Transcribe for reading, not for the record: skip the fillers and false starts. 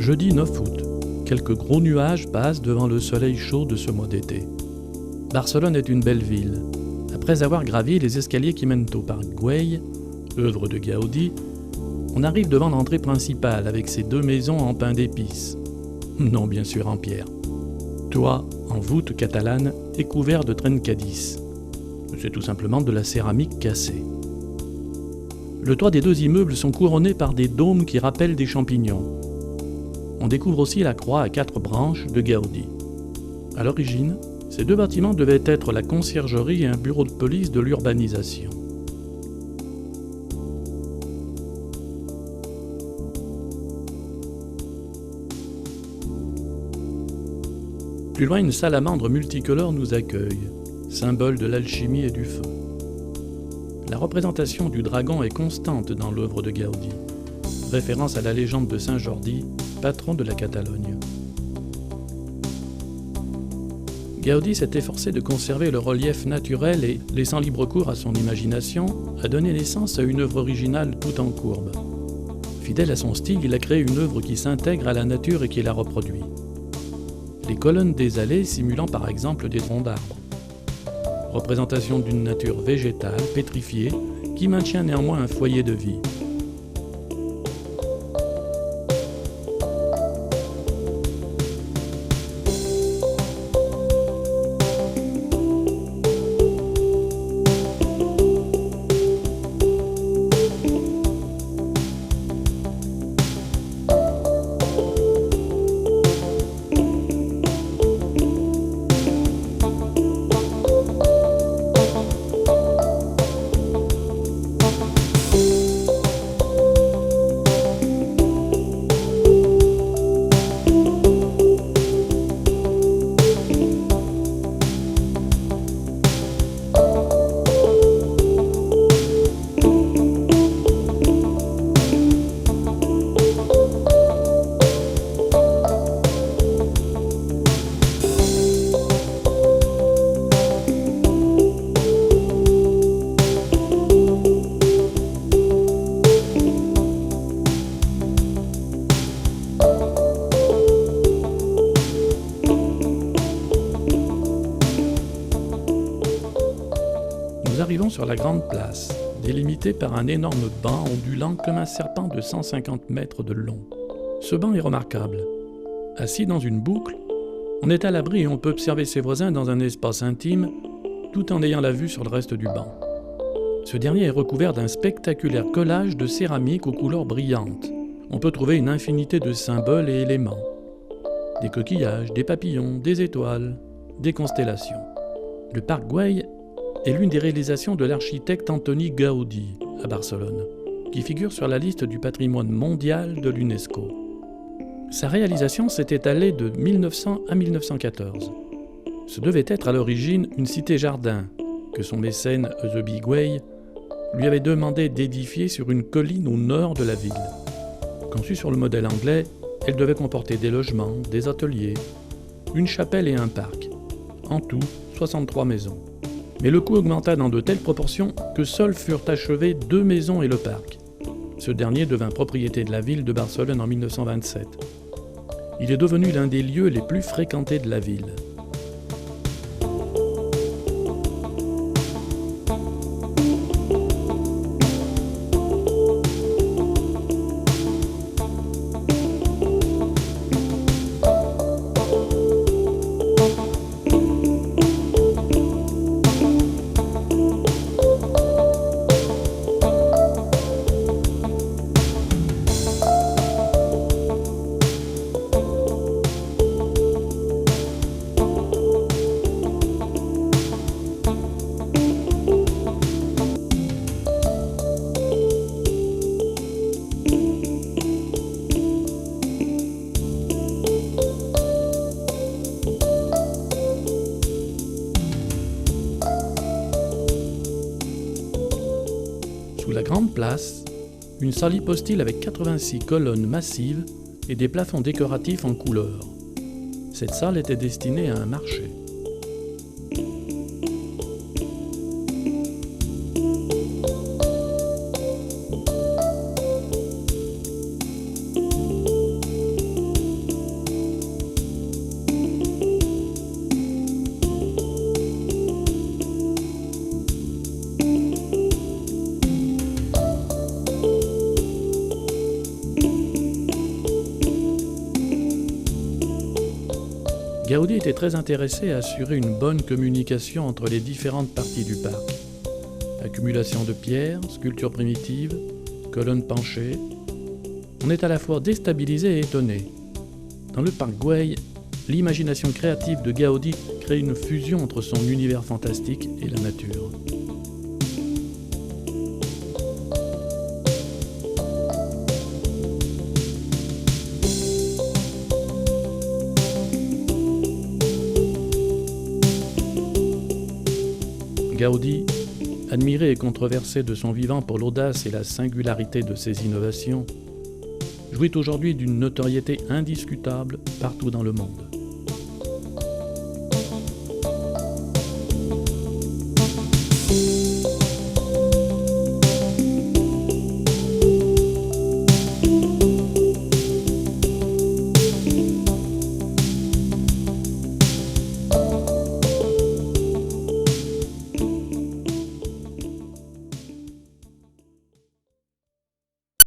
Jeudi 9 août, quelques gros nuages passent devant le soleil chaud de ce mois d'été. Barcelone est une belle ville. Après avoir gravi les escaliers qui mènent au parc Güell, œuvre de Gaudi, on arrive devant l'entrée principale avec ses deux maisons en pain d'épices. Non, bien sûr en pierre. Toit en voûte catalane et couvert de trencadis. C'est tout simplement de la céramique cassée. Le toit des deux immeubles sont couronnés par des dômes qui rappellent des champignons. On découvre aussi la croix à 4 branches de Gaudi. À l'origine, ces deux bâtiments devaient être la conciergerie et un bureau de police de l'urbanisation. Plus loin, une salamandre multicolore nous accueille, symbole de l'alchimie et du feu. La représentation du dragon est constante dans l'œuvre de Gaudi, référence à la légende de Saint Jordi, patron de la Catalogne. Gaudi s'est efforcé de conserver le relief naturel et, laissant libre cours à son imagination, a donné naissance à une œuvre originale tout en courbe. Fidèle à son style, il a créé une œuvre qui s'intègre à la nature et qui la reproduit. Les colonnes des allées simulant par exemple des troncs d'arbres. Représentation d'une nature végétale, pétrifiée, qui maintient néanmoins un foyer de vie. Nous arrivons sur la grande place, délimitée par un énorme banc ondulant comme un serpent de 150 mètres de long. Ce banc est remarquable. Assis dans une boucle, on est à l'abri et on peut observer ses voisins dans un espace intime, tout en ayant la vue sur le reste du banc. Ce dernier est recouvert d'un spectaculaire collage de céramique aux couleurs brillantes. On peut trouver une infinité de symboles et éléments. Des coquillages, des papillons, des étoiles, des constellations. Le parc Güell est l'une des réalisations de l'architecte Antoni Gaudi à Barcelone, qui figure sur la liste du patrimoine mondial de l'UNESCO. Sa réalisation s'est étalée de 1900 à 1914. Ce devait être à l'origine une cité-jardin que son mécène Eusebie Güell lui avait demandé d'édifier sur une colline au nord de la ville. Conçue sur le modèle anglais, elle devait comporter des logements, des ateliers, une chapelle et un parc. En tout, 63 maisons. Mais le coût augmenta dans de telles proportions que seules furent achevées 2 maisons et le parc. Ce dernier devint propriété de la ville de Barcelone en 1927. Il est devenu l'un des lieux les plus fréquentés de la ville. Sous la grande place, une salle hypostyle avec 86 colonnes massives et des plafonds décoratifs en couleur. Cette salle était destinée à un marché. Gaudí était très intéressé à assurer une bonne communication entre les différentes parties du parc. Accumulation de pierres, sculptures primitives, colonnes penchées. On est à la fois déstabilisé et étonné. Dans le parc Güell, l'imagination créative de Gaudí crée une fusion entre son univers fantastique et la nature. Gaudí, admiré et controversé de son vivant pour l'audace et la singularité de ses innovations, jouit aujourd'hui d'une notoriété indiscutable partout dans le monde.